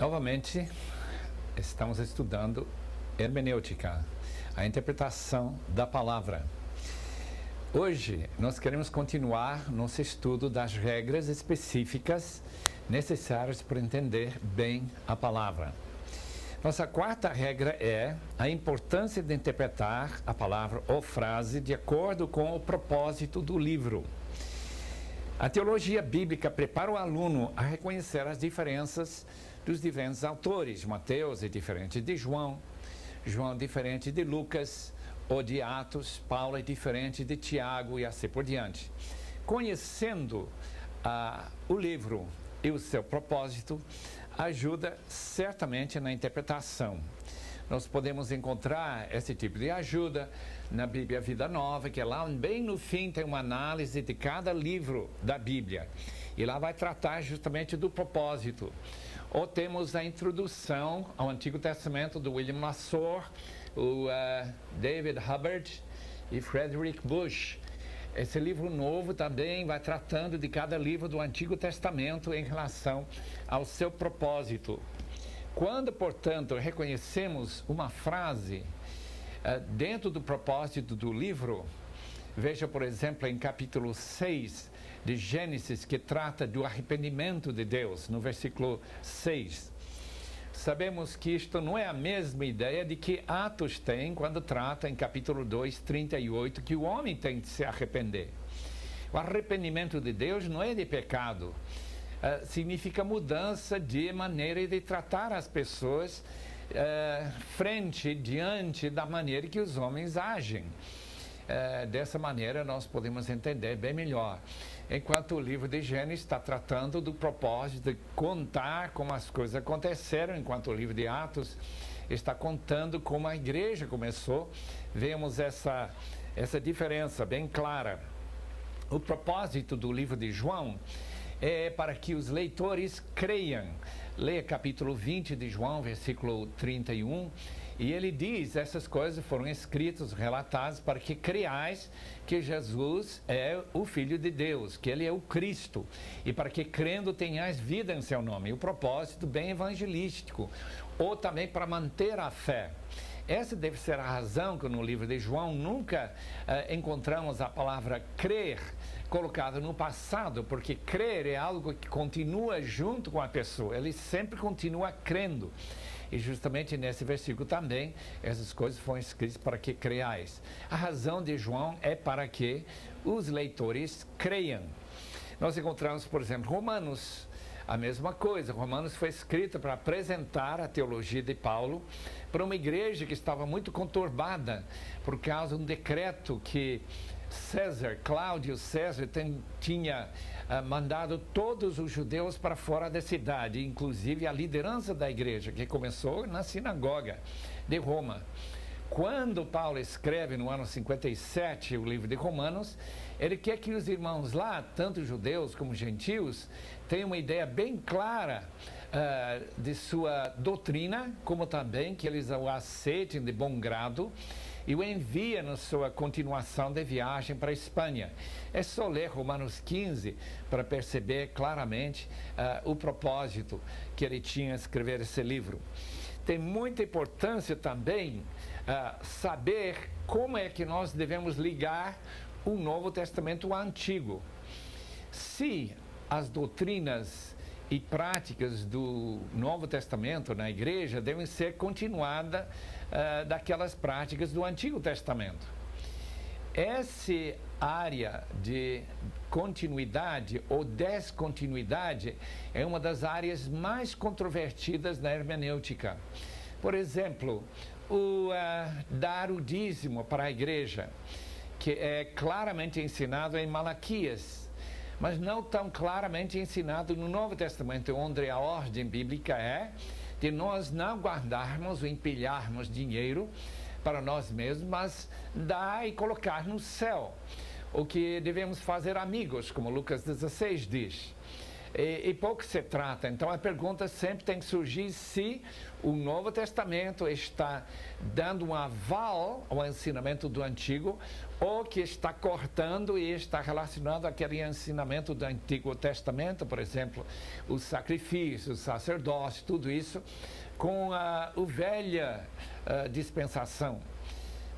Novamente, estamos estudando hermenêutica, a interpretação da palavra. Hoje, nós queremos continuar nosso estudo das regras específicas necessárias para entender bem a palavra. Nossa quarta regra é a importância de interpretar a palavra ou frase de acordo com o propósito do livro. A teologia bíblica prepara o aluno a reconhecer as diferenças dos diferentes autores. Mateus é diferente de João, João é diferente de Lucas ou de Atos, Paulo é diferente de Tiago e assim por diante. Conhecendo o livro e o seu propósito, ajuda certamente na interpretação. Nós podemos encontrar esse tipo de ajuda na Bíblia Vida Nova, que lá bem no fim tem uma análise de cada livro da Bíblia. E lá vai tratar justamente do propósito. Ou temos a introdução ao Antigo Testamento do William Lassor, o David Hubbard e Frederick Bush. Esse livro novo também vai tratando de cada livro do Antigo Testamento em relação ao seu propósito. Quando, portanto, reconhecemos uma frase dentro do propósito do livro, veja, por exemplo, em capítulo 6 de Gênesis, que trata do arrependimento de Deus, no versículo 6. Sabemos que isto não é a mesma ideia de que Atos tem quando trata em capítulo 2, 38, que o homem tem de se arrepender. O arrependimento de Deus não é de pecado. Significa mudança de maneira de tratar as pessoas diante da maneira que os homens agem. Dessa maneira nós podemos entender bem melhor. Enquanto o livro de Gênesis está tratando do propósito de contar como as coisas aconteceram, enquanto o livro de Atos está contando como a igreja começou, vemos essa diferença bem clara. O propósito do livro de João é para que os leitores creiam. Leia capítulo 20 de João, versículo 31, e ele diz, essas coisas foram escritas, relatadas, para que creiais que Jesus é o Filho de Deus, que ele é o Cristo, e para que crendo tenhais vida em seu nome. O propósito bem evangelístico, ou também para manter a fé. Essa deve ser a razão que no livro de João nunca encontramos a palavra crer colocada no passado, porque crer é algo que continua junto com a pessoa, ele sempre continua crendo. E justamente nesse versículo também, essas coisas foram escritas para que creiais. A razão de João é para que os leitores creiam. Nós encontramos, por exemplo, Romanos. A mesma coisa, Romanos foi escrita para apresentar a teologia de Paulo para uma igreja que estava muito conturbada por causa de um decreto que Cláudio César tinha mandado todos os judeus para fora da cidade, inclusive a liderança da igreja, que começou na sinagoga de Roma. Quando Paulo escreve no ano 57 o livro de Romanos, ele quer que os irmãos lá, tanto judeus como gentios, tenham uma ideia bem clara de sua doutrina, como também que eles o aceitem de bom grado e o envia na sua continuação de viagem para a Espanha. É só ler Romanos 15 para perceber claramente o propósito que ele tinha em escrever esse livro. Tem muita importância também saber como é que nós devemos ligar o Novo Testamento ao Antigo. Se as doutrinas e práticas do Novo Testamento na igreja devem ser continuadas daquelas práticas do Antigo Testamento. Essa área de continuidade ou descontinuidade é uma das áreas mais controvertidas na hermenêutica. Por exemplo, o dar o dízimo para a igreja, que é claramente ensinado em Malaquias, mas não tão claramente ensinado no Novo Testamento, onde a ordem bíblica é de nós não guardarmos ou empilharmos dinheiro para nós mesmos, mas dar e colocar no céu. O que devemos fazer amigos, como Lucas 16 diz. e pouco se trata. Então a pergunta sempre tem que surgir se o Novo Testamento está dando um aval ao ensinamento do Antigo ou que está cortando e está relacionando aquele ensinamento do Antigo Testamento, por exemplo, os sacrifícios, o sacerdócio, tudo isso, com a velha dispensação,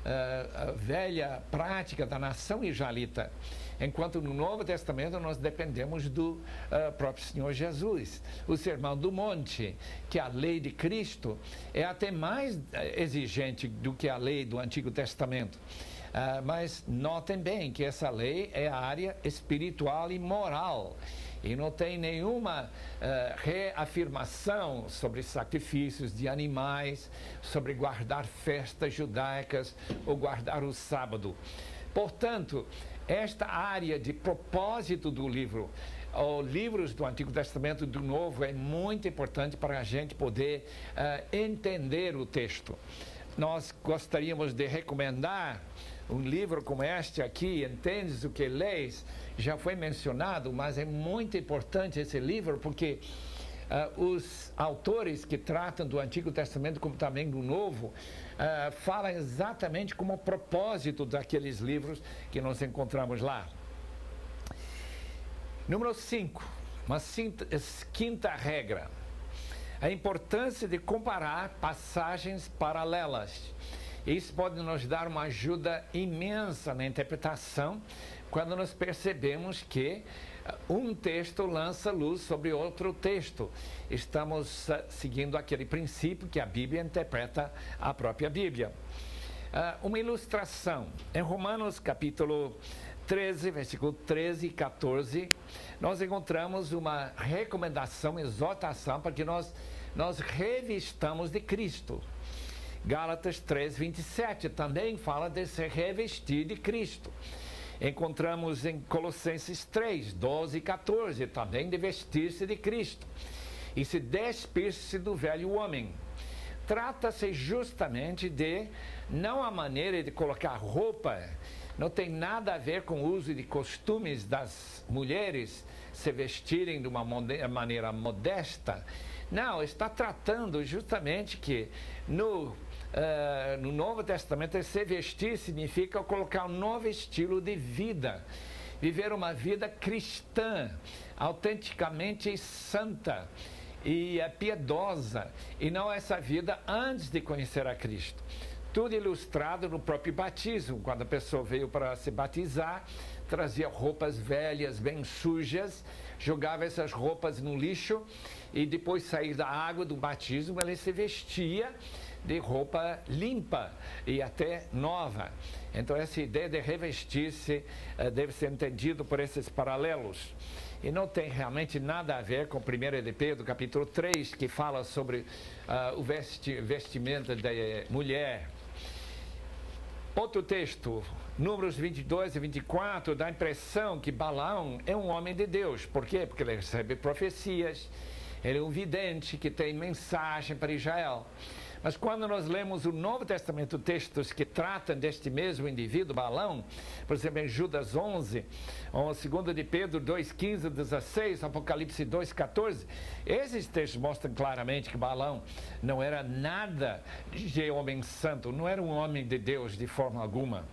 a velha prática da nação israelita. Enquanto no Novo Testamento nós dependemos do próprio Senhor Jesus. O Sermão do Monte, que a lei de Cristo é até mais exigente do que a lei do Antigo Testamento. Mas notem bem que essa lei é a área espiritual e moral. E não tem nenhuma reafirmação sobre sacrifícios de animais, sobre guardar festas judaicas ou guardar o sábado. Portanto, esta área de propósito do livro, ou livros do Antigo Testamento e do Novo, é muito importante para a gente poder entender o texto. Nós gostaríamos de recomendar um livro como este aqui, Entendes o que Leis, já foi mencionado, mas é muito importante esse livro porque os autores que tratam do Antigo Testamento como também do Novo falam exatamente como o propósito daqueles livros que nós encontramos lá. Número 5, uma quinta regra. A importância de comparar passagens paralelas. Isso pode nos dar uma ajuda imensa na interpretação quando nós percebemos que um texto lança luz sobre outro texto. Estamos seguindo aquele princípio que a Bíblia interpreta a própria Bíblia. Uma ilustração. Em Romanos capítulo 13, versículo 13 e 14, nós encontramos uma recomendação, exortação para que nós revistamos de Cristo. Gálatas 3, 27 também fala de se revestir de Cristo. Encontramos em Colossenses 3, 12 e 14, também de vestir-se de Cristo e se despir-se do velho homem. Trata-se justamente de, não a maneira de colocar roupa, não tem nada a ver com o uso de costumes das mulheres se vestirem de uma maneira modesta. Não, está tratando justamente que no Novo Testamento, se vestir significa colocar um novo estilo de vida, viver uma vida cristã, autenticamente santa e piedosa, e não essa vida antes de conhecer a Cristo. Tudo ilustrado no próprio batismo, quando a pessoa veio para se batizar, trazia roupas velhas, bem sujas, jogava essas roupas no lixo e depois de sair da água do batismo, ele se vestia de roupa limpa e até nova. Então essa ideia de revestir-se deve ser entendido por esses paralelos. E não tem realmente nada a ver com 1 de Pedro, capítulo 3, que fala sobre o vestimento da mulher. Outro texto, Números 22 e 24, dá a impressão que Balaão é um homem de Deus. Por quê? Porque ele recebe profecias, ele é um vidente que tem mensagem para Israel. Mas quando nós lemos o Novo Testamento, textos que tratam deste mesmo indivíduo, Balaão, por exemplo, em Judas 11, ou 2 de Pedro 2, 15, 16, Apocalipse 2, 14, esses textos mostram claramente que Balaão não era nada de homem santo, não era um homem de Deus de forma alguma.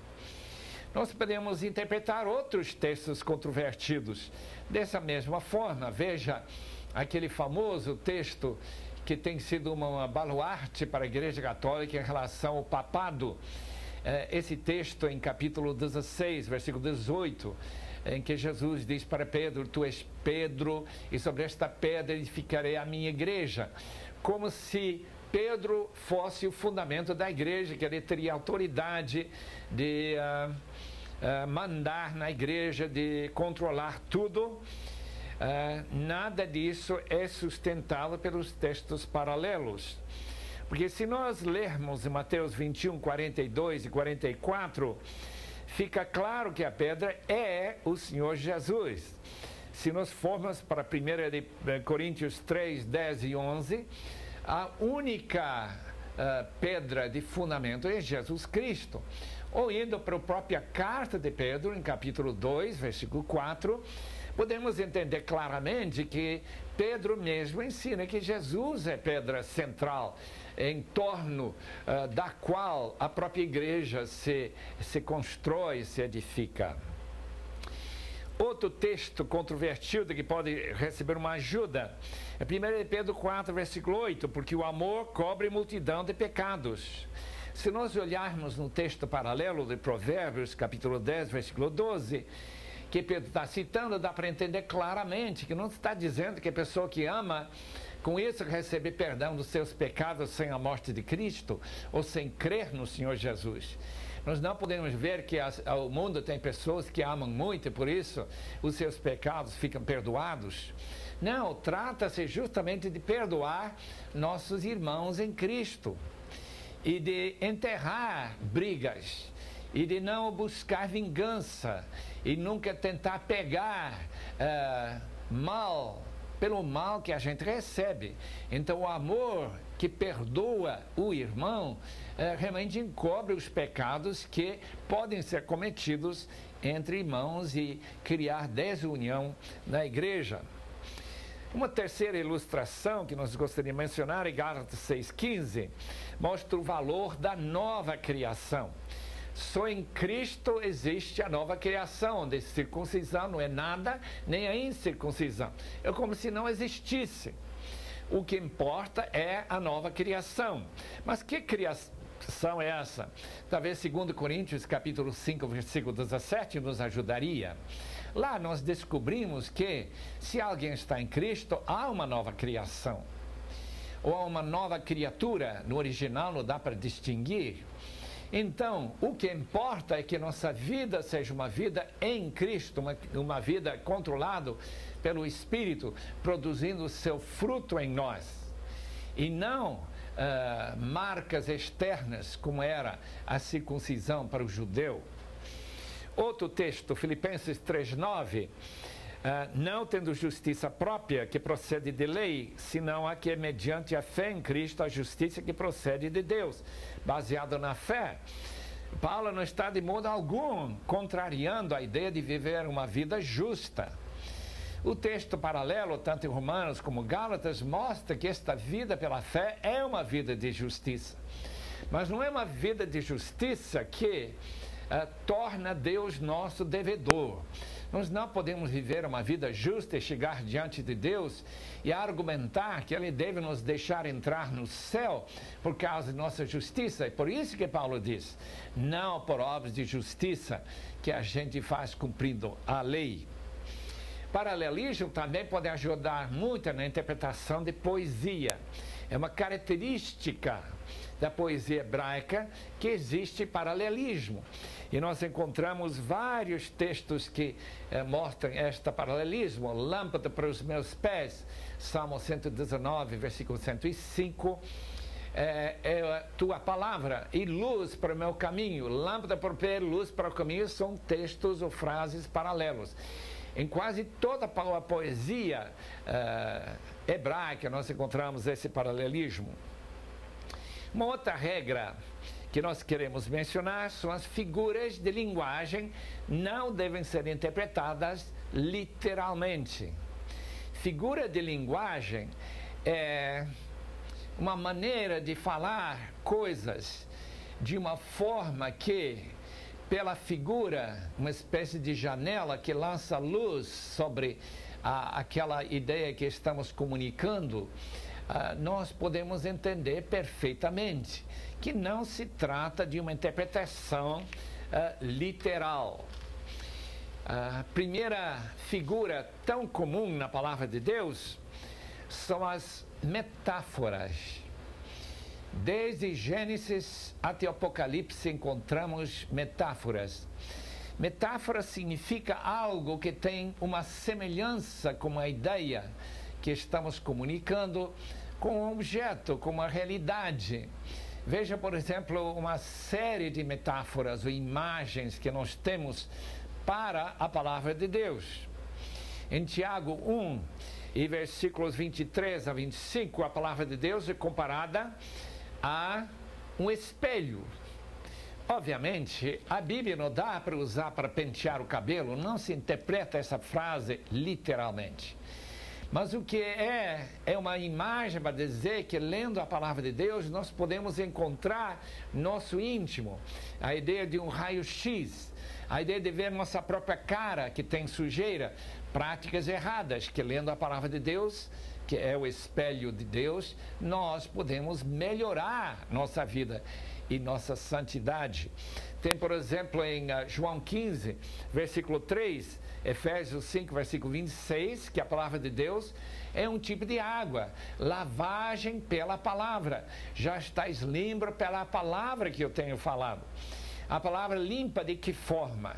Nós podemos interpretar outros textos controvertidos dessa mesma forma. Veja aquele famoso texto que tem sido uma baluarte para a Igreja Católica em relação ao papado. Esse texto em capítulo 16, versículo 18, em que Jesus diz para Pedro: tu és Pedro, e sobre esta pedra edificarei a minha igreja. Como se Pedro fosse o fundamento da igreja, que ele teria autoridade de mandar na igreja, de controlar tudo. Nada disso é sustentado pelos textos paralelos. Porque se nós lermos em Mateus 21, 42 e 44, fica claro que a pedra é o Senhor Jesus. Se nós formos para 1 de Coríntios 3, 10 e 11, a única pedra de fundamento é Jesus Cristo. Ou indo para a própria carta de Pedro, em capítulo 2, versículo 4, podemos entender claramente que Pedro mesmo ensina que Jesus é pedra central, em torno da qual a própria igreja se constrói, se edifica. Outro texto controvertido que pode receber uma ajuda é 1 Pedro 4, versículo 8, porque o amor cobre multidão de pecados. Se nós olharmos no texto paralelo de Provérbios, capítulo 10, versículo 12, que Pedro está citando, dá para entender claramente que não está dizendo que a pessoa que ama, com isso receber perdão dos seus pecados sem a morte de Cristo, ou sem crer no Senhor Jesus. Nós não podemos ver que o mundo tem pessoas que amam muito e por isso os seus pecados ficam perdoados. Não, trata-se justamente de perdoar nossos irmãos em Cristo e de enterrar brigas e de não buscar vingança e nunca tentar pegar mal pelo mal que a gente recebe. Então o amor que perdoa o irmão realmente encobre os pecados que podem ser cometidos entre irmãos e criar desunião na igreja. Uma terceira ilustração que nós gostaríamos de mencionar, em Gálatas 6,15, mostra o valor da nova criação. Só em Cristo existe a nova criação, onde circuncisão não é nada, nem a incircuncisão. É como se não existisse. O que importa é a nova criação. Mas que criação é essa? Talvez 2 Coríntios, capítulo 5, versículo 17, nos ajudaria. Lá nós descobrimos que, se alguém está em Cristo, há uma nova criação. Ou há uma nova criatura, no original não dá para distinguir. Então, o que importa é que nossa vida seja uma vida em Cristo, uma vida controlada pelo Espírito, produzindo seu fruto em nós. E não marcas externas, como era a circuncisão para o judeu. Outro texto, Filipenses 3,9, não tendo justiça própria que procede de lei, senão a que é mediante a fé em Cristo, a justiça que procede de Deus, baseada na fé. Paulo não está de modo algum contrariando a ideia de viver uma vida justa. O texto paralelo, tanto em Romanos como Gálatas, mostra que esta vida pela fé é uma vida de justiça. Mas não é uma vida de justiça que torna Deus nosso devedor. Nós não podemos viver uma vida justa e chegar diante de Deus e argumentar que Ele deve nos deixar entrar no céu por causa de nossa justiça. É por isso que Paulo diz, não por obras de justiça que a gente faz cumprindo a lei. Paralelismo também pode ajudar muito na interpretação de poesia. É uma característica da poesia hebraica que existe paralelismo. E nós encontramos vários textos que mostram este paralelismo. Lâmpada para os meus pés, Salmo 119, versículo 105. É tua palavra e luz para o meu caminho. Lâmpada para o pé, luz para o caminho são textos ou frases paralelos. Em quase toda a poesia hebraica nós encontramos esse paralelismo. Uma outra regra que nós queremos mencionar são as figuras de linguagem, não devem ser interpretadas literalmente. Figura de linguagem é uma maneira de falar coisas de uma forma que, pela figura, uma espécie de janela que lança luz sobre aquela ideia que estamos comunicando, nós podemos entender perfeitamente que não se trata de uma interpretação literal. A primeira figura tão comum na palavra de Deus são as metáforas. Desde Gênesis até Apocalipse encontramos metáforas. Metáfora significa algo que tem uma semelhança com a ideia que estamos comunicando com um objeto, com uma realidade. Veja, por exemplo, uma série de metáforas ou imagens que nós temos para a palavra de Deus. Em Tiago 1, e versículos 23 a 25, a palavra de Deus é comparada a um espelho. Obviamente, a Bíblia não dá para usar para pentear o cabelo, não se interpreta essa frase literalmente. Mas o que é uma imagem para dizer que, lendo a palavra de Deus, nós podemos encontrar nosso íntimo. A ideia de um raio-x, a ideia de ver nossa própria cara que tem sujeira, práticas erradas, que lendo a palavra de Deus, que é o espelho de Deus, nós podemos melhorar nossa vida e nossa santidade. Tem, por exemplo, em João 15, versículo 3, Efésios 5, versículo 26, que a palavra de Deus é um tipo de água, lavagem pela palavra. Já estáis limpo pela palavra que eu tenho falado. A palavra limpa de que forma?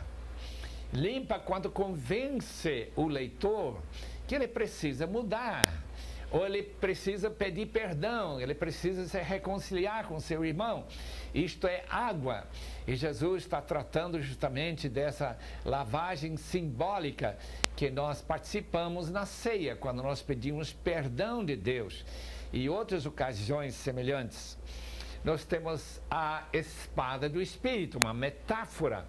Limpa quando convence o leitor que ele precisa mudar, ou ele precisa pedir perdão, ele precisa se reconciliar com seu irmão. Isto é água. E Jesus está tratando justamente dessa lavagem simbólica que nós participamos na ceia, quando nós pedimos perdão de Deus, e outras ocasiões semelhantes. Nós temos a espada do Espírito, uma metáfora.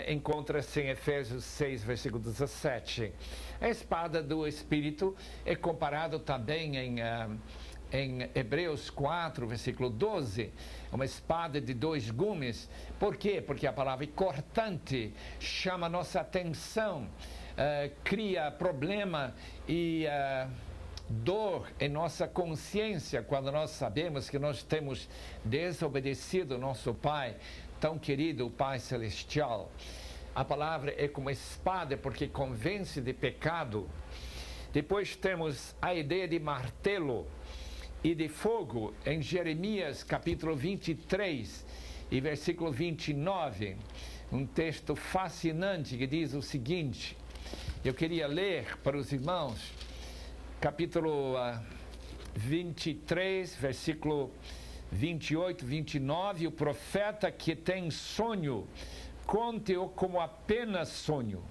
Encontra-se em Efésios 6, versículo 17. A espada do Espírito é comparado também em Hebreus 4, versículo 12, uma espada de 2 gumes. Por quê? Porque a palavra é cortante, chama nossa atenção, cria problema e dor em nossa consciência quando nós sabemos que nós temos desobedecido nosso Pai, tão querido, o Pai Celestial. A palavra é como espada porque convence de pecado. Depois temos a ideia de martelo e de fogo em Jeremias capítulo 23 e versículo 29. Um texto fascinante que diz o seguinte, eu queria ler para os irmãos, capítulo 23, versículo 28, 29, o profeta que tem sonho, conte-o como apenas sonho,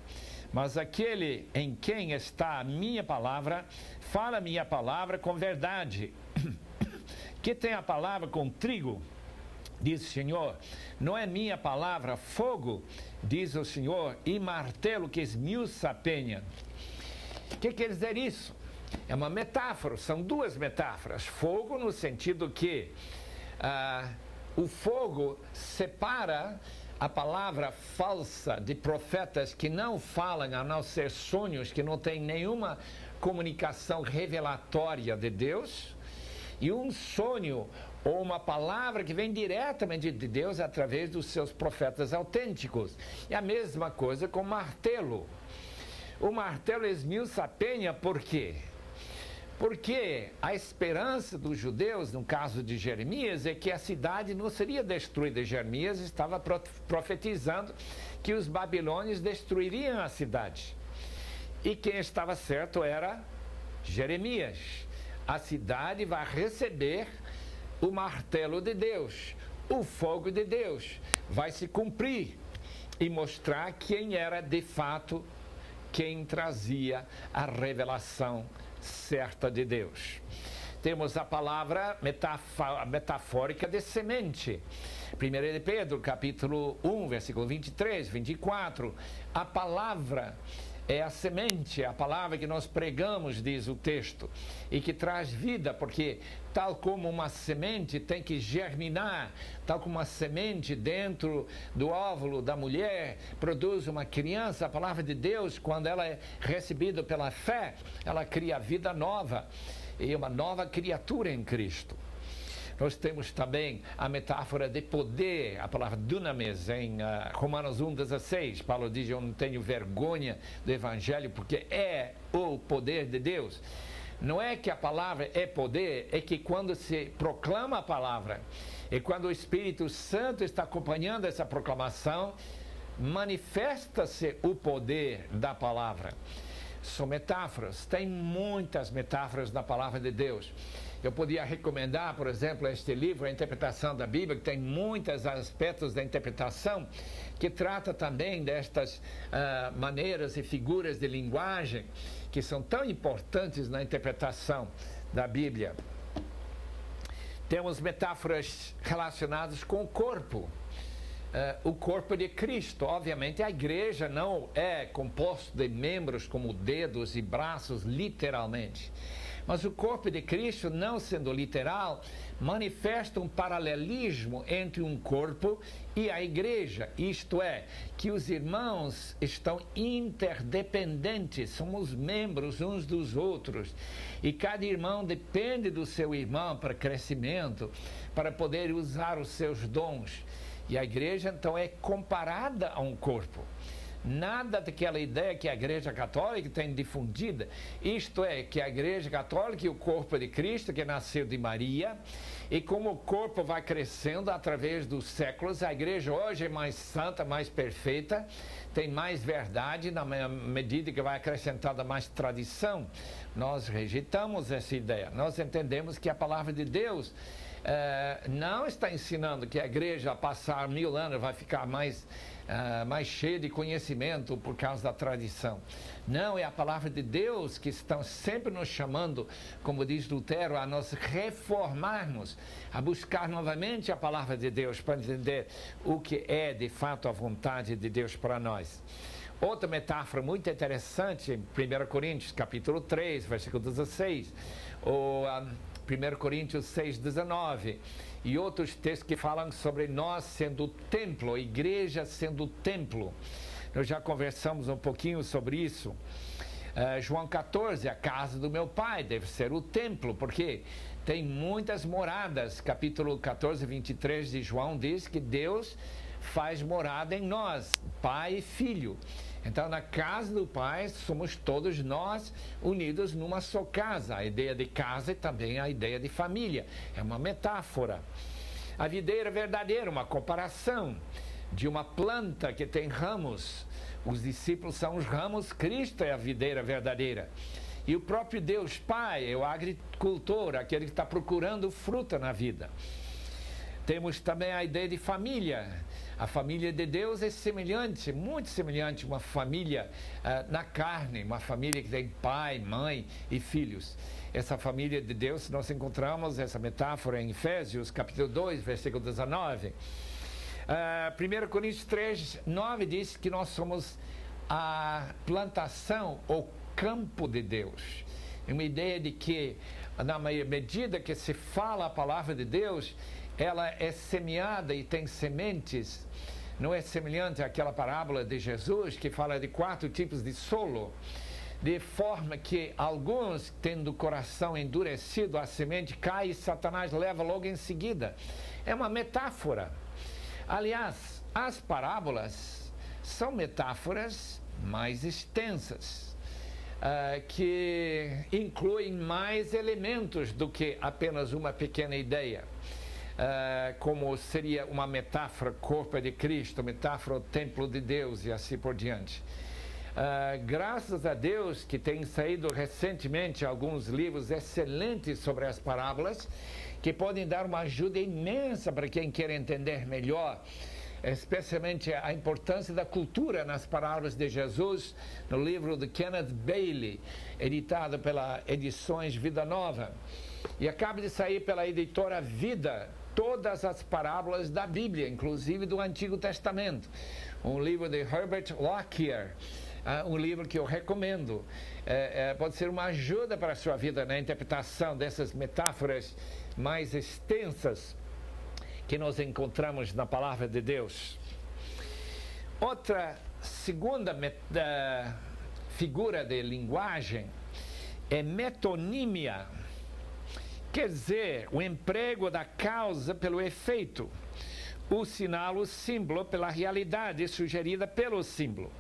mas aquele em quem está a minha palavra, fala a minha palavra com verdade. Que tem a palavra com trigo, diz o Senhor, não é minha palavra fogo, diz o Senhor, e martelo que esmiuça a penha. O que quer dizer isso? É uma metáfora, são duas metáforas. Fogo no sentido que o fogo separa a palavra falsa de profetas que não falam a não ser sonhos, que não têm nenhuma comunicação revelatória de Deus, e um sonho ou uma palavra que vem diretamente de Deus através dos seus profetas autênticos. E a mesma coisa com o martelo. O martelo esmiuça a penha, por quê? Porque a esperança dos judeus, no caso de Jeremias, é que a cidade não seria destruída. Jeremias estava profetizando que os babilônios destruiriam a cidade. E quem estava certo era Jeremias. A cidade vai receber o martelo de Deus, o fogo de Deus, vai se cumprir e mostrar quem era de fato quem trazia a revelação certa de Deus. Temos a palavra metafórica de semente. 1 de Pedro, capítulo 1, versículo 23, 24. A palavra é a semente, a palavra que nós pregamos, diz o texto, e que traz vida, porque tal como uma semente tem que germinar, tal como uma semente dentro do óvulo da mulher produz uma criança, a palavra de Deus, quando ela é recebida pela fé, ela cria vida nova, e uma nova criatura em Cristo. Nós temos também a metáfora de poder, a palavra dunamis, em Romanos 1,16. Paulo diz, eu não tenho vergonha do Evangelho, porque é o poder de Deus. Não é que a palavra é poder, é que quando se proclama a palavra, e quando o Espírito Santo está acompanhando essa proclamação, manifesta-se o poder da palavra. São metáforas, tem muitas metáforas na palavra de Deus. Eu podia recomendar, por exemplo, este livro, A Interpretação da Bíblia, que tem muitos aspectos da interpretação, que trata também destas maneiras e figuras de linguagem que são tão importantes na interpretação da Bíblia. Temos metáforas relacionadas com o corpo. o corpo de Cristo. Obviamente, a igreja não é composta de membros como dedos e braços, literalmente. Mas o corpo de Cristo, não sendo literal, manifesta um paralelismo entre um corpo e a igreja. Isto é, que os irmãos estão interdependentes, somos membros uns dos outros. E cada irmão depende do seu irmão para crescimento, para poder usar os seus dons. E a igreja, então, é comparada a um corpo. Nada daquela ideia que a Igreja Católica tem difundida. Isto é, que a Igreja Católica e o corpo de Cristo, que nasceu de Maria, e como o corpo vai crescendo através dos séculos, a Igreja hoje é mais santa, mais perfeita, tem mais verdade, na medida que vai acrescentada mais tradição. Nós rejeitamos essa ideia. Nós entendemos que a palavra de Deus não está ensinando que a igreja, a passar 1000 anos, vai ficar mais cheia de conhecimento por causa da tradição. Não, é a palavra de Deus que está sempre nos chamando, como diz Lutero, a nós reformarmos, a buscar novamente a palavra de Deus para entender o que é de fato a vontade de Deus para nós. Outra metáfora muito interessante, em 1 Coríntios capítulo 3, versículo 16, ou 1 Coríntios 6, 19, e outros textos que falam sobre nós sendo o templo, a igreja sendo o templo. Nós já conversamos um pouquinho sobre isso. João 14, a casa do meu pai deve ser o templo, porque tem muitas moradas. Capítulo 14, 23 de João diz que Deus faz morada em nós, pai e filho. Então, na casa do Pai, somos todos nós unidos numa só casa. A ideia de casa e também a ideia de família. É uma metáfora. A videira verdadeira, uma comparação de uma planta que tem ramos. Os discípulos são os ramos, Cristo é a videira verdadeira. E o próprio Deus Pai é o agricultor, aquele que está procurando fruta na vida. Temos também a ideia de família. A família de Deus é semelhante, muito semelhante a uma família na carne, uma família que tem pai, mãe e filhos. Essa família de Deus, nós encontramos essa metáfora em Efésios, capítulo 2, versículo 19. 1 Coríntios 3, 9 diz que nós somos a plantação ou campo de Deus. É uma ideia de que, na medida que se fala a palavra de Deus, ela é semeada e tem sementes. Não é semelhante àquela parábola de Jesus que fala de 4 tipos de solo, de forma que alguns, tendo o coração endurecido, a semente cai e Satanás leva logo em seguida. É uma metáfora. Aliás, as parábolas são metáforas mais extensas, que incluem mais elementos do que apenas uma pequena ideia. Como seria uma metáfora corpo de Cristo, metáfora o templo de Deus e assim por diante. Graças a Deus que tem saído recentemente alguns livros excelentes sobre as parábolas, que podem dar uma ajuda imensa para quem quer entender melhor, especialmente a importância da cultura nas parábolas de Jesus, no livro de Kenneth Bailey, editado pela Edições Vida Nova. E acaba de sair pela editora Vida, todas as parábolas da Bíblia, inclusive do Antigo Testamento. Um livro de Herbert Lockyer, um livro que eu recomendo. Pode ser uma ajuda para a sua vida na interpretação dessas metáforas mais extensas que nós encontramos na palavra de Deus. Outra segunda figura de linguagem é metonímia. Quer dizer, o emprego da causa pelo efeito, o sinal, o símbolo pela realidade sugerida pelo símbolo.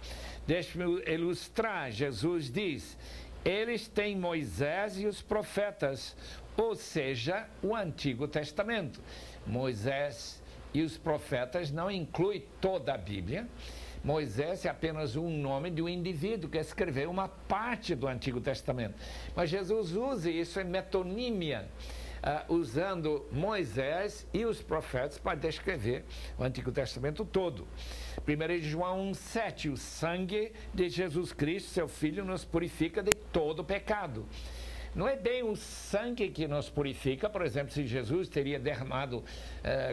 Deixe-me ilustrar. Jesus diz: eles têm Moisés e os profetas, ou seja, o Antigo Testamento. Moisés e os profetas não inclui toda a Bíblia. Moisés é apenas um nome de um indivíduo que escreveu uma parte do Antigo Testamento. Mas Jesus usa isso em metonímia, usando Moisés e os profetas para descrever o Antigo Testamento todo. 1 João 1,7: o sangue de Jesus Cristo, seu Filho, nos purifica de todo pecado. Não é bem o sangue que nos purifica. Por exemplo, se Jesus teria derramado,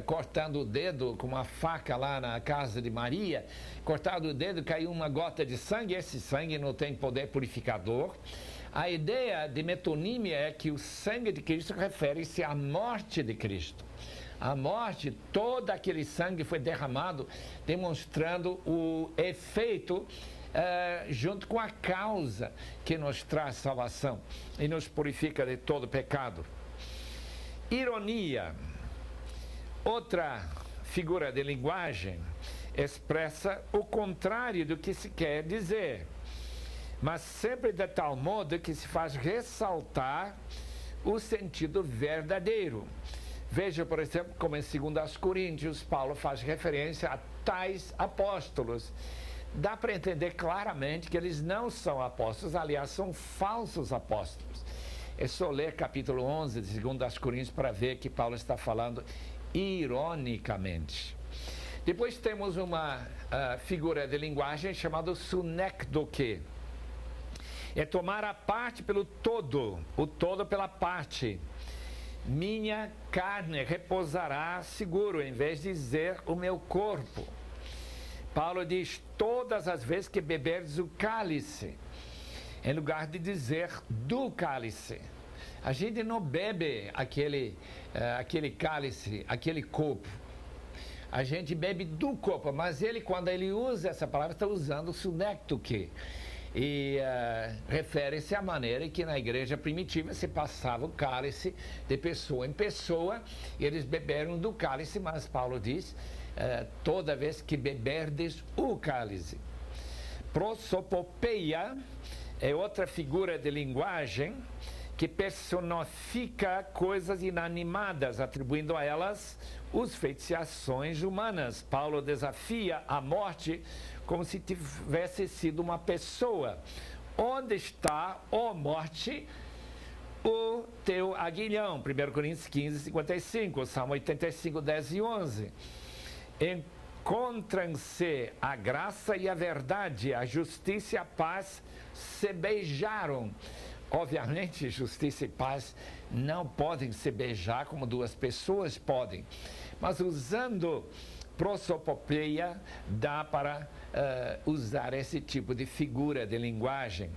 cortando o dedo com uma faca lá na casa de Maria, cortado o dedo, caiu uma gota de sangue, esse sangue não tem poder purificador. A ideia de metonímia é que o sangue de Cristo refere-se à morte de Cristo. A morte, todo aquele sangue foi derramado, demonstrando o efeito junto com a causa que nos traz salvação e nos purifica de todo pecado. Ironia, outra figura de linguagem, expressa o contrário do que se quer dizer, mas sempre de tal modo que se faz ressaltar o sentido verdadeiro. Veja, por exemplo, como em 2 Coríntios, Paulo faz referência a tais apóstolos. Dá para entender claramente que eles não são apóstolos, aliás, são falsos apóstolos. É só ler capítulo 11 de 2 Coríntios para ver que Paulo está falando ironicamente. Depois temos uma figura de linguagem chamada sunekdoke. É tomar a parte pelo todo, o todo pela parte. Minha carne repousará seguro, em vez de dizer o meu corpo. Paulo diz, todas as vezes que beberdes o cálice, em lugar de dizer do cálice. A gente não bebe aquele cálice, aquele copo. A gente bebe do copo, mas ele, quando ele usa essa palavra, está usando sunekdoke. E refere-se à maneira que na igreja primitiva se passava o cálice de pessoa em pessoa, e eles beberam do cálice, mas Paulo diz, toda vez que beberdes o cálice. Prosopopeia é outra figura de linguagem que personifica coisas inanimadas, atribuindo a elas os feitos e ações humanas. Paulo desafia a morte como se tivesse sido uma pessoa. Onde está, ó morte, o teu aguilhão? 1 Coríntios 15, 55, Salmo 85, 10 e 11. Encontram-se a graça e a verdade, a justiça e a paz se beijaram. Obviamente, justiça e paz não podem se beijar como duas pessoas podem, mas usando prosopopeia dá para usar esse tipo de figura de linguagem.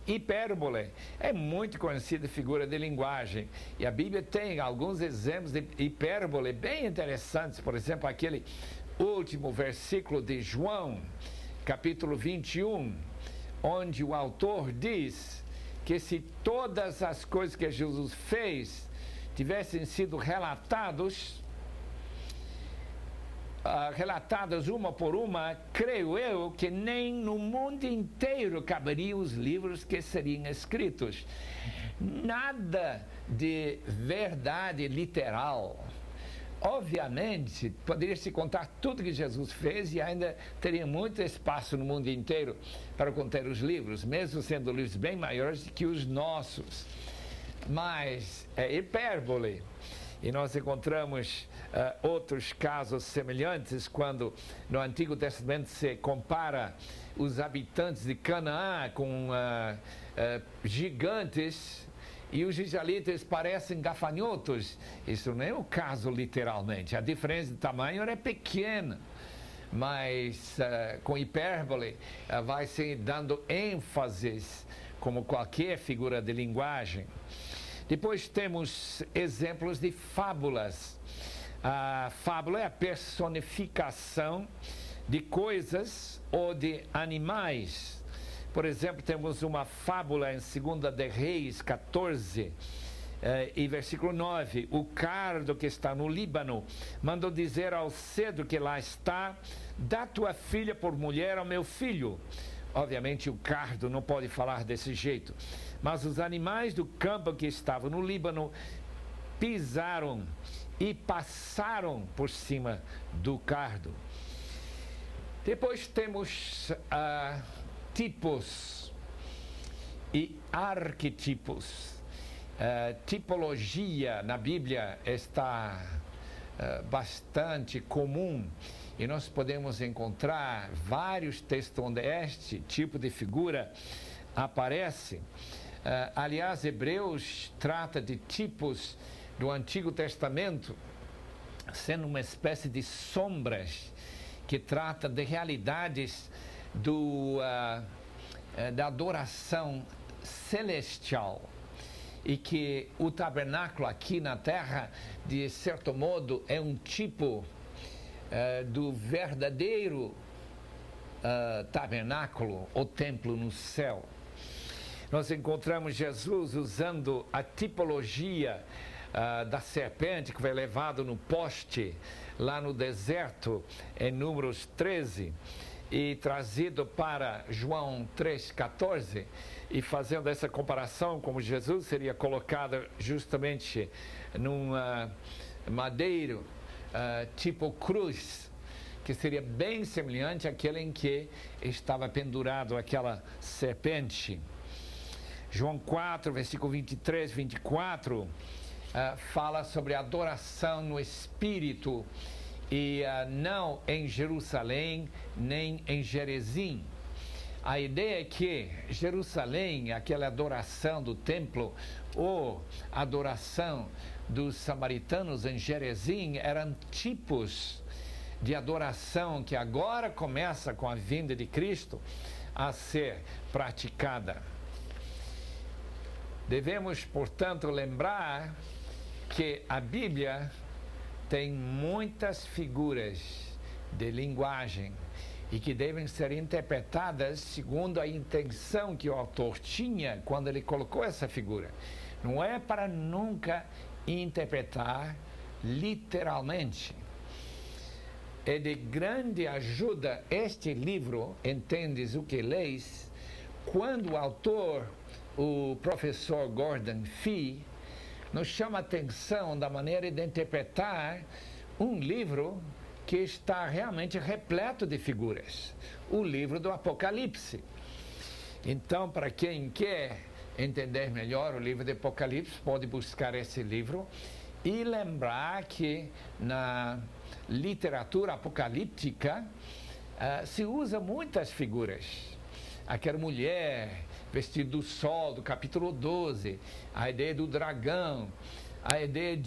Hipérbole é muito conhecida figura de linguagem, e a Bíblia tem alguns exemplos de hipérbole bem interessantes. Por exemplo, aquele último versículo de João, capítulo 21, onde o autor diz que se todas as coisas que Jesus fez tivessem sido relatadas uma por uma, creio eu que nem no mundo inteiro caberiam os livros que seriam escritos. Nada de verdade literal. Obviamente, poderia se contar tudo que Jesus fez e ainda teria muito espaço no mundo inteiro para conter os livros, mesmo sendo livros bem maiores que os nossos. Mas é hipérbole. E nós encontramos outros casos semelhantes quando no Antigo Testamento se compara os habitantes de Canaã com gigantes, e os israelitas parecem gafanhotos. Isso não é o caso literalmente. A diferença de tamanho é pequena, mas com hipérbole vai se dando ênfases, como qualquer figura de linguagem. Depois temos exemplos de fábulas. A fábula é a personificação de coisas ou de animais. Por exemplo, temos uma fábula em 2 de Reis 14, e versículo 9. O cardo que está no Líbano mandou dizer ao cedro que lá está, dá tua filha por mulher ao meu filho. Obviamente o cardo não pode falar desse jeito, mas os animais do campo que estavam no Líbano pisaram e passaram por cima do cardo. Depois temos tipos e arquetipos. Tipologia na Bíblia está bastante comum, e nós podemos encontrar vários textos onde este tipo de figura aparece. Aliás, Hebreus trata de tipos do Antigo Testamento, sendo uma espécie de sombras que trata de realidades da adoração celestial, e que o tabernáculo aqui na terra, de certo modo, é um tipo do verdadeiro tabernáculo ou templo no céu. Nós encontramos Jesus usando a tipologia da serpente que foi levado no poste lá no deserto, em Números 13, e trazido para João 3,14, e fazendo essa comparação, como Jesus seria colocado justamente num madeiro tipo cruz, que seria bem semelhante àquele em que estava pendurado aquela serpente. João 4, versículo 23, 24, fala sobre adoração no Espírito, e não em Jerusalém, nem em Gerizim. A ideia é que Jerusalém, aquela adoração do templo, ou adoração dos samaritanos em Gerizim, eram tipos de adoração que agora começa com a vinda de Cristo a ser praticada. Devemos, portanto, lembrar que a Bíblia tem muitas figuras de linguagem e que devem ser interpretadas segundo a intenção que o autor tinha quando ele colocou essa figura. Não é para nunca interpretar literalmente. É de grande ajuda este livro, Entendes o que Leis, quando o autor, o professor Gordon Fee, nos chama a atenção da maneira de interpretar um livro que está realmente repleto de figuras, o livro do Apocalipse. Então, para quem quer entender melhor o livro do Apocalipse, pode buscar esse livro e lembrar que na literatura apocalíptica se usa muitas figuras. Aquela mulher vestida do sol, do capítulo 12, a ideia do dragão, a ideia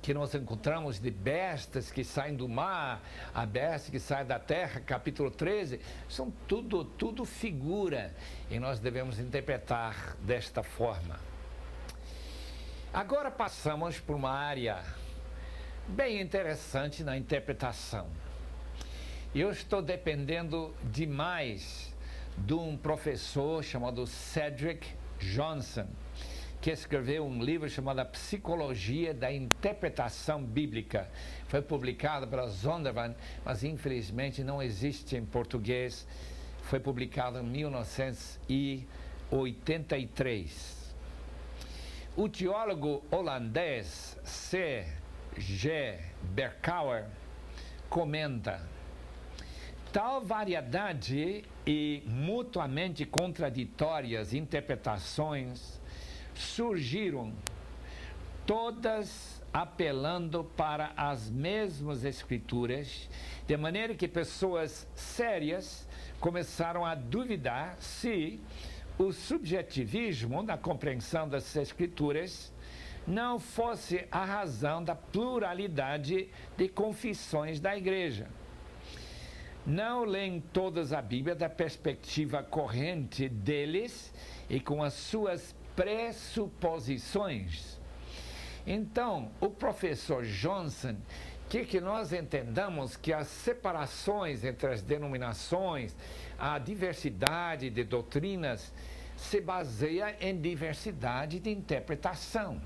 que nós encontramos de bestas que saem do mar, a besta que sai da terra, capítulo 13, são tudo figura, e nós devemos interpretar desta forma. Agora passamos por uma área bem interessante na interpretação. Eu estou dependendo demais de um professor chamado Cedric Johnson, que escreveu um livro chamado Psicologia da Interpretação Bíblica. Foi publicado pela Zondervan, mas infelizmente não existe em português. Foi publicado em 1983. O teólogo holandês C.G. Berkouwer comenta: tal variedade e mutuamente contraditórias interpretações surgiram, todas apelando para as mesmas escrituras, de maneira que pessoas sérias começaram a duvidar se o subjetivismo na compreensão das escrituras não fosse a razão da pluralidade de confissões da igreja. Não leem todas a Bíblia da perspectiva corrente deles e com as suas pressuposições. Então, o professor Johnson quer que nós entendamos que as separações entre as denominações, a diversidade de doutrinas, se baseia em diversidade de interpretação.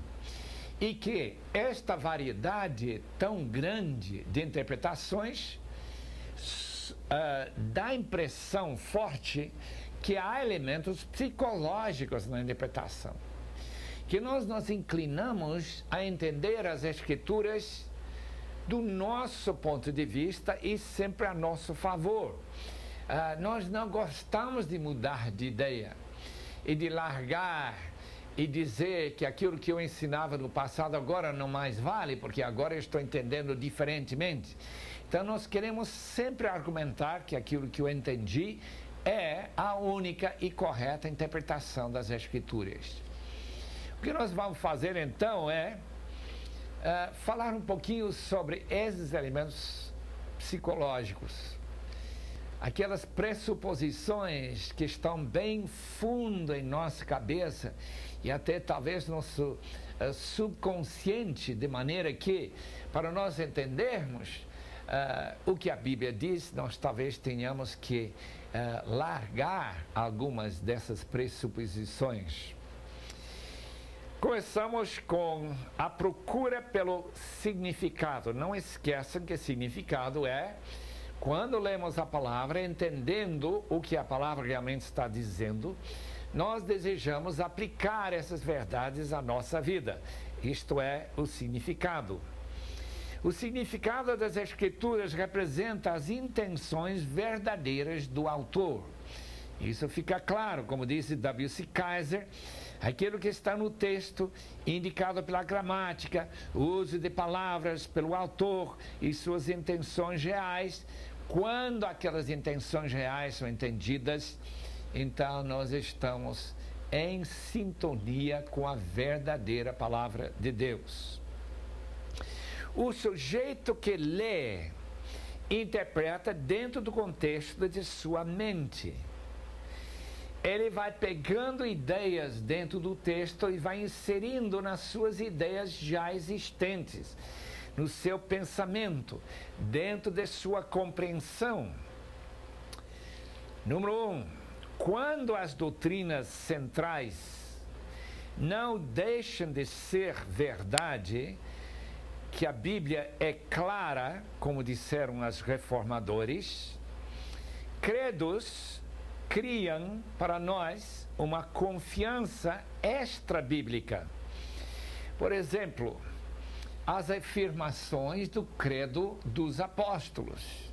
E que esta variedade tão grande de interpretações dá a impressão forte que há elementos psicológicos na interpretação, que nós nos inclinamos a entender as escrituras do nosso ponto de vista e sempre a nosso favor. Nós não gostamos de mudar de ideia e de largar e dizer que aquilo que eu ensinava no passado agora não mais vale, porque agora eu estou entendendo diferentemente. Então nós queremos sempre argumentar que aquilo que eu entendi é a única e correta interpretação das Escrituras. O que nós vamos fazer então é falar um pouquinho sobre esses elementos psicológicos, aquelas pressuposições que estão bem fundo em nossa cabeça e até talvez nosso subconsciente, de maneira que, para nós entendermos o que a Bíblia diz, nós talvez tenhamos que largar algumas dessas pressuposições. Começamos com a procura pelo significado. Não esqueçam que significado é quando lemos a palavra, entendendo o que a palavra realmente está dizendo, nós desejamos aplicar essas verdades à nossa vida. Isto é o significado. O significado das Escrituras representa as intenções verdadeiras do autor. Isso fica claro, como disse W.C. Kaiser, aquilo que está no texto, indicado pela gramática, o uso de palavras pelo autor e suas intenções reais. Quando aquelas intenções reais são entendidas, então nós estamos em sintonia com a verdadeira palavra de Deus. O sujeito que lê, interpreta dentro do contexto de sua mente. Ele vai pegando ideias dentro do texto e vai inserindo nas suas ideias já existentes, no seu pensamento, dentro de sua compreensão. Número 1, quando as doutrinas centrais não deixam de ser verdade, que a Bíblia é clara, como disseram os reformadores, credos criam para nós uma confiança extra-bíblica. Por exemplo, as afirmações do credo dos apóstolos,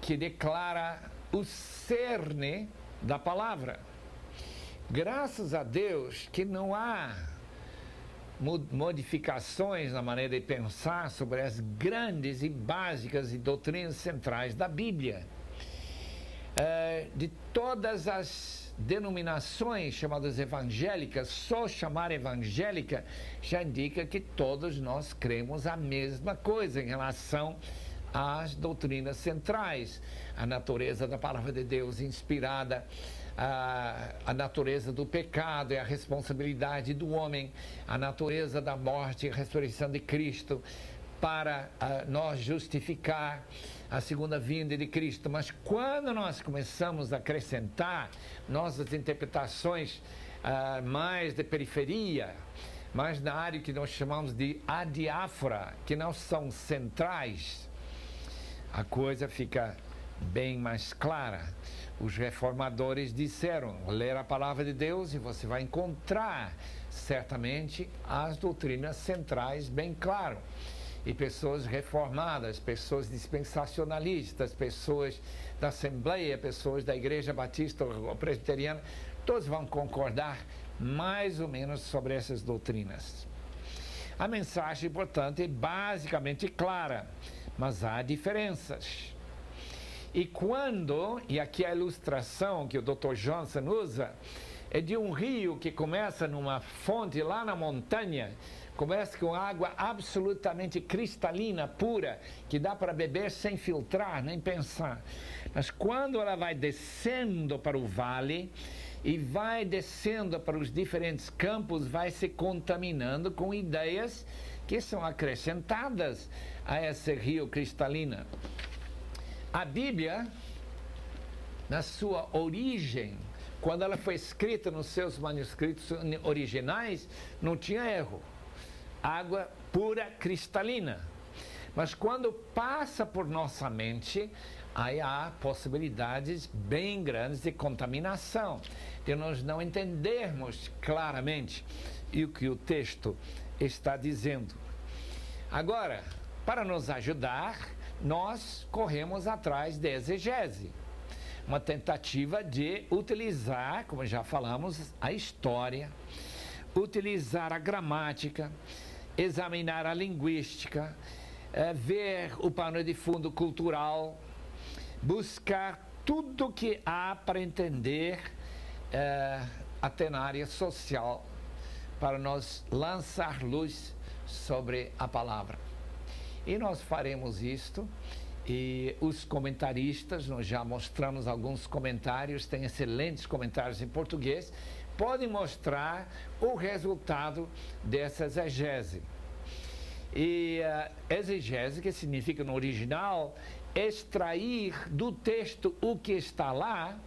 que declara o cerne da palavra. Graças a Deus que não há modificações na maneira de pensar sobre as grandes e básicas e doutrinas centrais da Bíblia. De todas as denominações chamadas evangélicas, só chamar evangélica já indica que todos nós cremos a mesma coisa em relação às doutrinas centrais, a natureza da palavra de Deus inspirada, a natureza do pecado e a responsabilidade do homem, a natureza da morte e ressurreição de Cristo para nós justificar a segunda vinda de Cristo. Mas quando nós começamos a acrescentar nossas interpretações mais de periferia, mais na área que nós chamamos de adiáfora, que não são centrais, a coisa fica bem mais clara. Os reformadores disseram, ler a palavra de Deus e você vai encontrar certamente as doutrinas centrais bem claro. E pessoas reformadas, pessoas dispensacionalistas, pessoas da Assembleia, pessoas da Igreja Batista ou Presbiteriana, todos vão concordar mais ou menos sobre essas doutrinas. A mensagem, portanto, é basicamente clara, mas há diferenças. E quando, e aqui a ilustração que o Dr. Johnson usa, é de um rio que começa numa fonte lá na montanha, começa com água absolutamente cristalina, pura, que dá para beber sem filtrar, nem pensar. Mas quando ela vai descendo para o vale e vai descendo para os diferentes campos, vai se contaminando com ideias que são acrescentadas a esse rio cristalino. A Bíblia, na sua origem, quando ela foi escrita nos seus manuscritos originais, não tinha erro. Água pura, cristalina. Mas quando passa por nossa mente, aí há possibilidades bem grandes de contaminação, de nós não entendermos claramente o que o texto está dizendo. Agora, para nos ajudar, nós corremos atrás de exegese, uma tentativa de utilizar, como já falamos, a história, utilizar a gramática, examinar a linguística, ver o pano de fundo cultural, buscar tudo que há para entender até na área social, para nós lançar luz sobre a palavra. E nós faremos isto, e os comentaristas, nós já mostramos alguns comentários, tem excelentes comentários em português, podem mostrar o resultado dessa exegese. E exegese, que significa no original, extrair do texto o que está lá,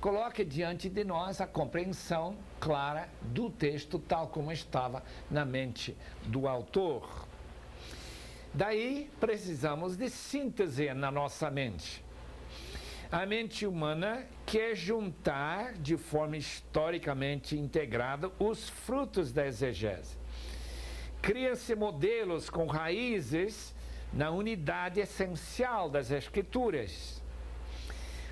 coloca diante de nós a compreensão clara do texto tal como estava na mente do autor. Daí precisamos de síntese na nossa mente. A mente humana quer juntar de forma historicamente integrada os frutos da exegese. Cria-se modelos com raízes na unidade essencial das Escrituras.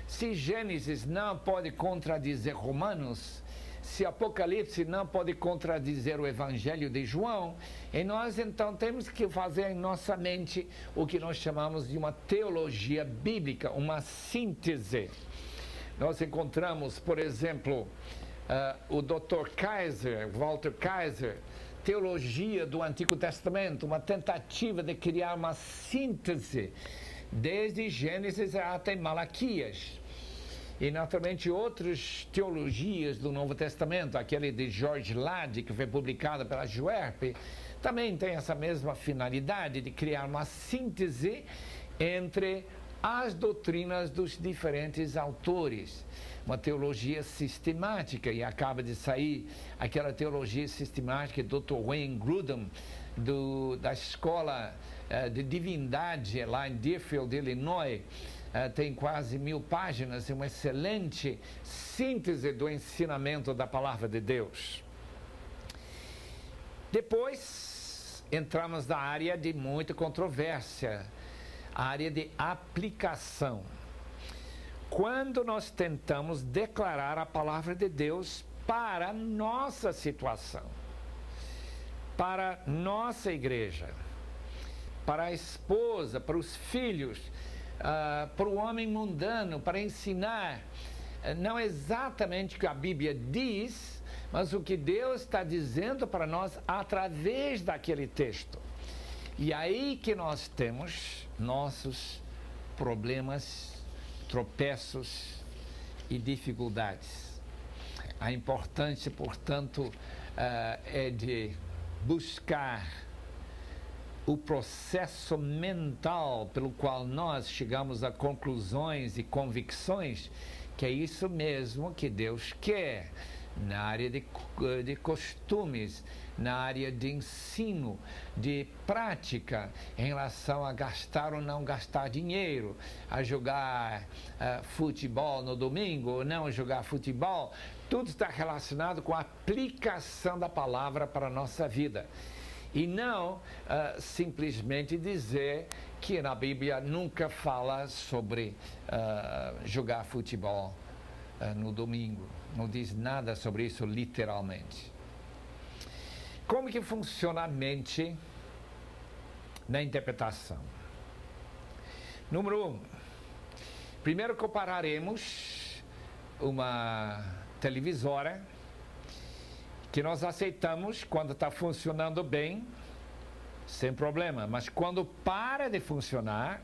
Se Gênesis não pode contradizer Romanos, se Apocalipse não pode contradizer o Evangelho de João, e nós então temos que fazer em nossa mente o que nós chamamos de uma teologia bíblica, uma síntese. Nós encontramos, por exemplo, o Dr. Kaiser, Walter Kaiser, Teologia do Antigo Testamento, uma tentativa de criar uma síntese desde Gênesis até Malaquias. E, naturalmente, outras teologias do Novo Testamento, aquele de George Ladd, que foi publicada pela Juerp, também tem essa mesma finalidade de criar uma síntese entre as doutrinas dos diferentes autores. Uma teologia sistemática, e acaba de sair aquela teologia sistemática do Dr. Wayne Grudem, da Escola de Divindade lá em Deerfield, Illinois. Tem quase 1000 páginas, e uma excelente síntese do ensinamento da Palavra de Deus. Depois, entramos na área de muita controvérsia, a área de aplicação. Quando nós tentamos declarar a Palavra de Deus para a nossa situação, para a nossa igreja, para a esposa, para os filhos, para o homem mundano, para ensinar não exatamente o que a Bíblia diz, mas o que Deus está dizendo para nós através daquele texto. E aí que nós temos nossos problemas, tropeços e dificuldades. A importância, portanto, é de buscar o processo mental pelo qual nós chegamos a conclusões e convicções, que é isso mesmo que Deus quer na área de costumes, na área de ensino, de prática, em relação a gastar ou não gastar dinheiro, a jogar futebol no domingo ou não jogar futebol. Tudo está relacionado com a aplicação da palavra para a nossa vida. E não simplesmente dizer que na Bíblia nunca fala sobre jogar futebol no domingo. Não diz nada sobre isso literalmente. Como que funciona a mente na interpretação? Número 1. Primeiro compararemos uma televisora que nós aceitamos quando está funcionando bem, sem problema. Mas quando para de funcionar,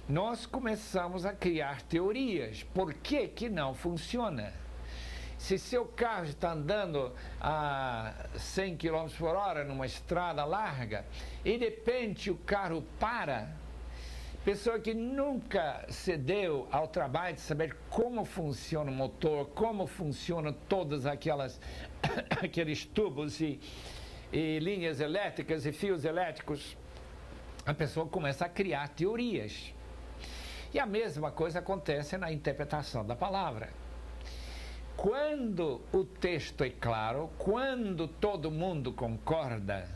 nós começamos a criar teorias. Por que que não funciona? Se seu carro está andando a 100 km por hora numa estrada larga e de repente o carro para, pessoa que nunca se deu ao trabalho de saber como funciona o motor, como funcionam todas aqueles tubos e linhas elétricas e fios elétricos, a pessoa começa a criar teorias. E a mesma coisa acontece na interpretação da palavra. Quando o texto é claro, quando todo mundo concorda,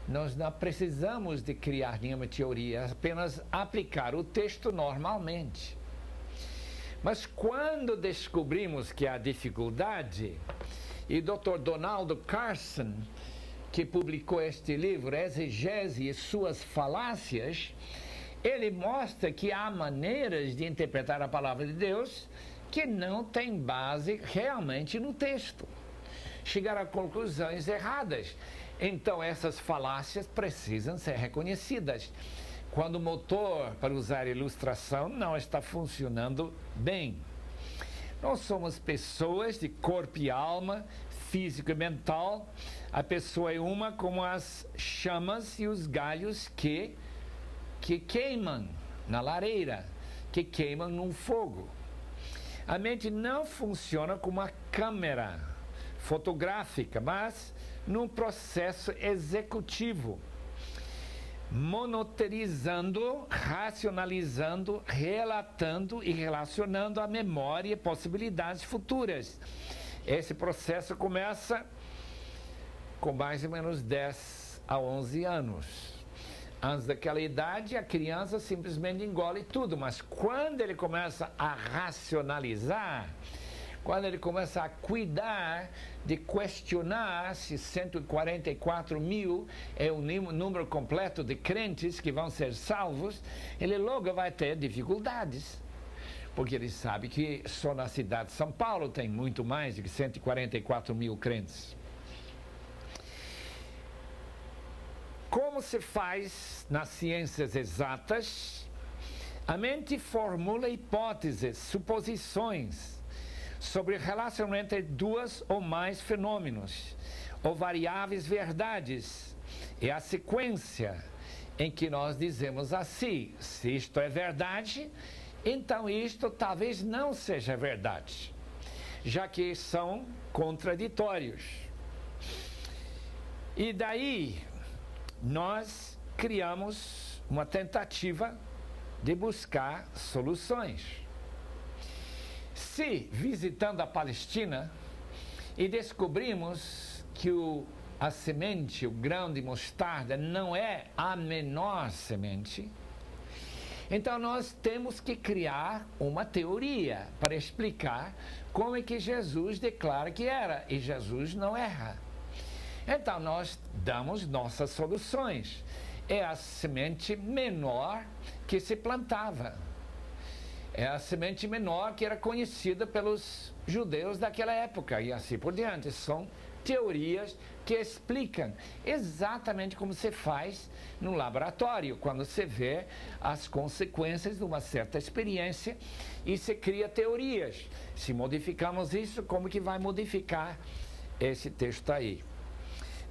nós não precisamos de criar nenhuma teoria, apenas aplicar o texto normalmente. Mas quando descobrimos que há dificuldade, e o Dr. Donald Carson, que publicou este livro, Exegese e Suas Falácias, ele mostra que há maneiras de interpretar a palavra de Deus que não tem base realmente no texto. Chegar a conclusões erradas. Então, essas falácias precisam ser reconhecidas. Quando o motor, para usar ilustração, não está funcionando bem. Nós somos pessoas de corpo e alma, físico e mental. A pessoa é uma como as chamas e os galhos que queimam na lareira, que queimam num fogo. A mente não funciona como uma câmera fotográfica, mas num processo executivo, monitorizando, racionalizando, relatando e relacionando a memória e possibilidades futuras. Esse processo começa com mais ou menos 10 a 11 anos. Antes daquela idade, a criança simplesmente engole tudo, mas quando ele começa a racionalizar, quando ele começa a cuidar de questionar se 144 mil é o número completo de crentes que vão ser salvos, ele logo vai ter dificuldades. Porque ele sabe que só na cidade de São Paulo tem muito mais de 144 mil crentes. Como se faz nas ciências exatas, a mente formula hipóteses, suposições sobre relação entre duas ou mais fenômenos, ou variáveis verdades. É a sequência em que nós dizemos assim: se isto é verdade, então isto talvez não seja verdade, já que são contraditórios. E daí nós criamos uma tentativa de buscar soluções. Se, visitando a Palestina, e descobrimos que a semente, o grão de mostarda, não é a menor semente, então nós temos que criar uma teoria para explicar como é que Jesus declara que era, e Jesus não erra. Então nós damos nossas soluções. É a semente menor que se plantava. É a semente menor que era conhecida pelos judeus daquela época e assim por diante. São teorias que explicam exatamente como se faz no laboratório, quando se vê as consequências de uma certa experiência e se cria teorias. Se modificamos isso, como que vai modificar esse texto aí?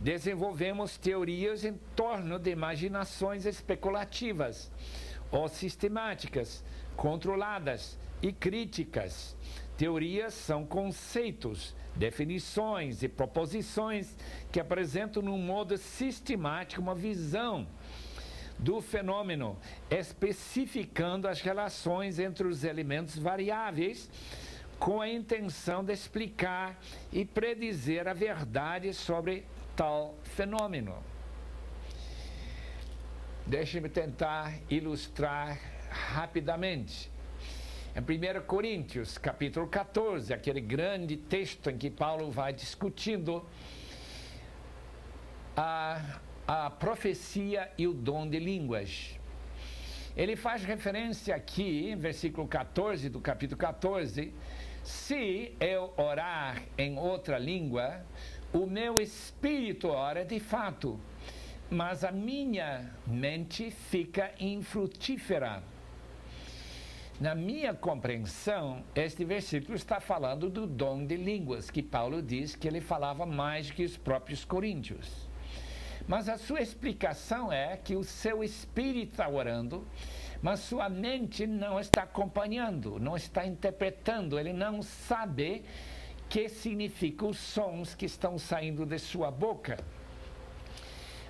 Desenvolvemos teorias em torno de imaginações especulativas ou sistemáticas, controladas e críticas. Teorias são conceitos, definições e proposições que apresentam num modo sistemático uma visão do fenômeno, especificando as relações entre os elementos variáveis com a intenção de explicar e predizer a verdade sobre tal fenômeno. Deixe-me tentar ilustrar rapidamente. Em 1 Coríntios, capítulo 14, aquele grande texto em que Paulo vai discutindo a profecia e o dom de línguas. Ele faz referência aqui, em versículo 14 do capítulo 14, se eu orar em outra língua, o meu espírito ora de fato, mas a minha mente fica infrutífera. Na minha compreensão, este versículo está falando do dom de línguas, que Paulo diz que ele falava mais que os próprios coríntios. Mas a sua explicação é que o seu espírito está orando, mas sua mente não está acompanhando, não está interpretando, ele não sabe o que significam os sons que estão saindo de sua boca.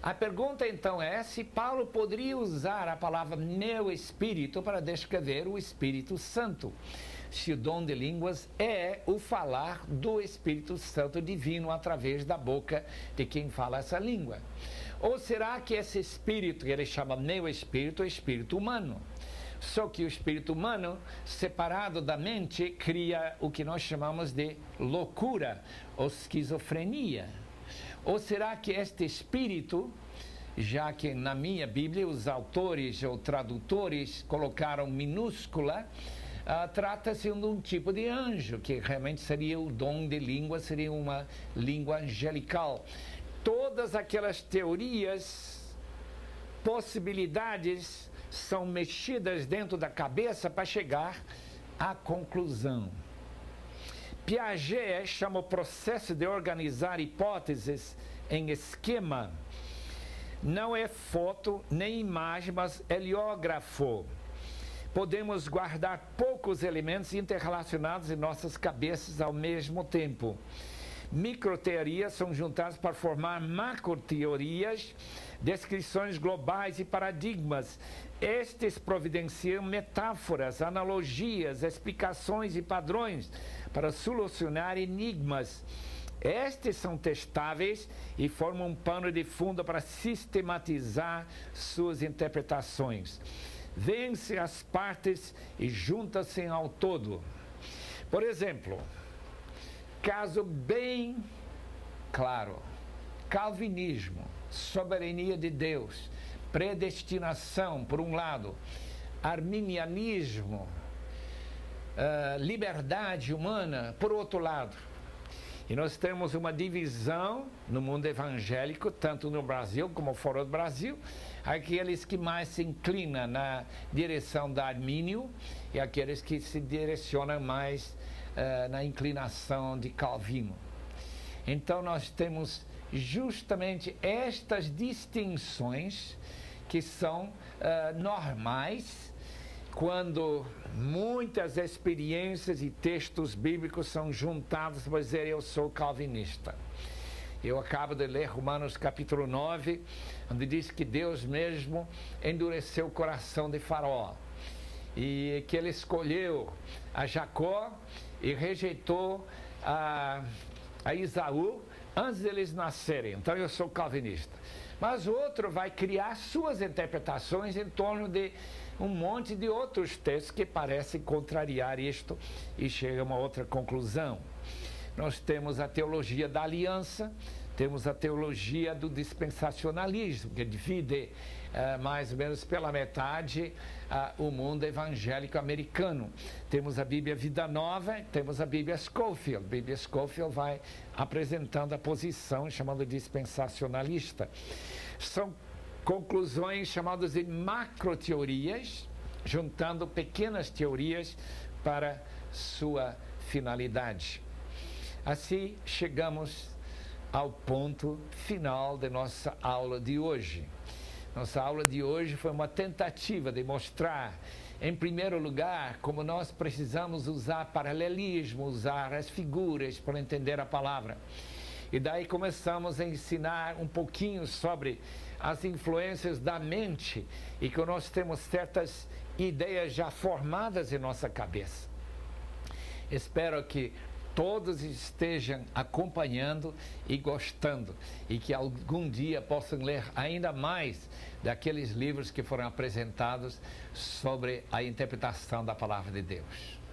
A pergunta então é se Paulo poderia usar a palavra meu espírito para descrever o Espírito Santo, se o dom de línguas é o falar do Espírito Santo divino através da boca de quem fala essa língua. Ou será que esse espírito, que ele chama meu espírito, é espírito humano? Só que o espírito humano, separado da mente, cria o que nós chamamos de loucura ou esquizofrenia. Ou será que este espírito já que na minha Bíblia os autores ou tradutores colocaram minúscula, trata-se de um tipo de anjo, que realmente seria o dom de língua, seria uma língua angelical. Todas aquelas teorias, possibilidades, são mexidas dentro da cabeça para chegar à conclusão. Piaget chama o processo de organizar hipóteses em esquema. Não é foto nem imagem, mas heliógrafo. Podemos guardar poucos elementos interrelacionados em nossas cabeças ao mesmo tempo. Microteorias são juntadas para formar macroteorias, descrições globais e paradigmas. Estes providenciam metáforas, analogias, explicações e padrões para solucionar enigmas. Estes são testáveis e formam um pano de fundo para sistematizar suas interpretações. Vêem-se as partes e juntam-se ao todo. Por exemplo, caso bem claro: calvinismo, soberania de Deus, predestinação, por um lado, arminianismo, liberdade humana, por outro lado. E nós temos uma divisão no mundo evangélico, tanto no Brasil como fora do Brasil, aqueles que mais se inclinam na direção da Armínio e aqueles que se direcionam mais na inclinação de Calvino. Então nós temos justamente estas distinções que são normais quando muitas experiências e textos bíblicos são juntados para dizer: eu sou calvinista. Eu acabo de ler Romanos capítulo 9, onde diz que Deus mesmo endureceu o coração de Faraó e que ele escolheu a Jacó e rejeitou a Esaú antes deles nascerem. Então eu sou calvinista. Mas o outro vai criar suas interpretações em torno de um monte de outros textos que parecem contrariar isto e chega a uma outra conclusão. Nós temos a teologia da aliança, temos a teologia do dispensacionalismo, que divide mais ou menos pela metade o mundo evangélico americano. Temos a Bíblia Vida Nova, temos a Bíblia Scofield. A Bíblia Scofield vai apresentando a posição chamada dispensacionalista. São conclusões chamadas de macroteorias, juntando pequenas teorias para sua finalidade. Assim chegamos ao ponto final de nossa aula de hoje. Nossa aula de hoje foi uma tentativa de mostrar, em primeiro lugar, como nós precisamos usar paralelismo, usar as figuras para entender a palavra. E daí começamos a ensinar um pouquinho sobre as influências da mente e que nós temos certas ideias já formadas em nossa cabeça. Espero que todos estejam acompanhando e gostando e que algum dia possam ler ainda mais daqueles livros que foram apresentados sobre a interpretação da palavra de Deus.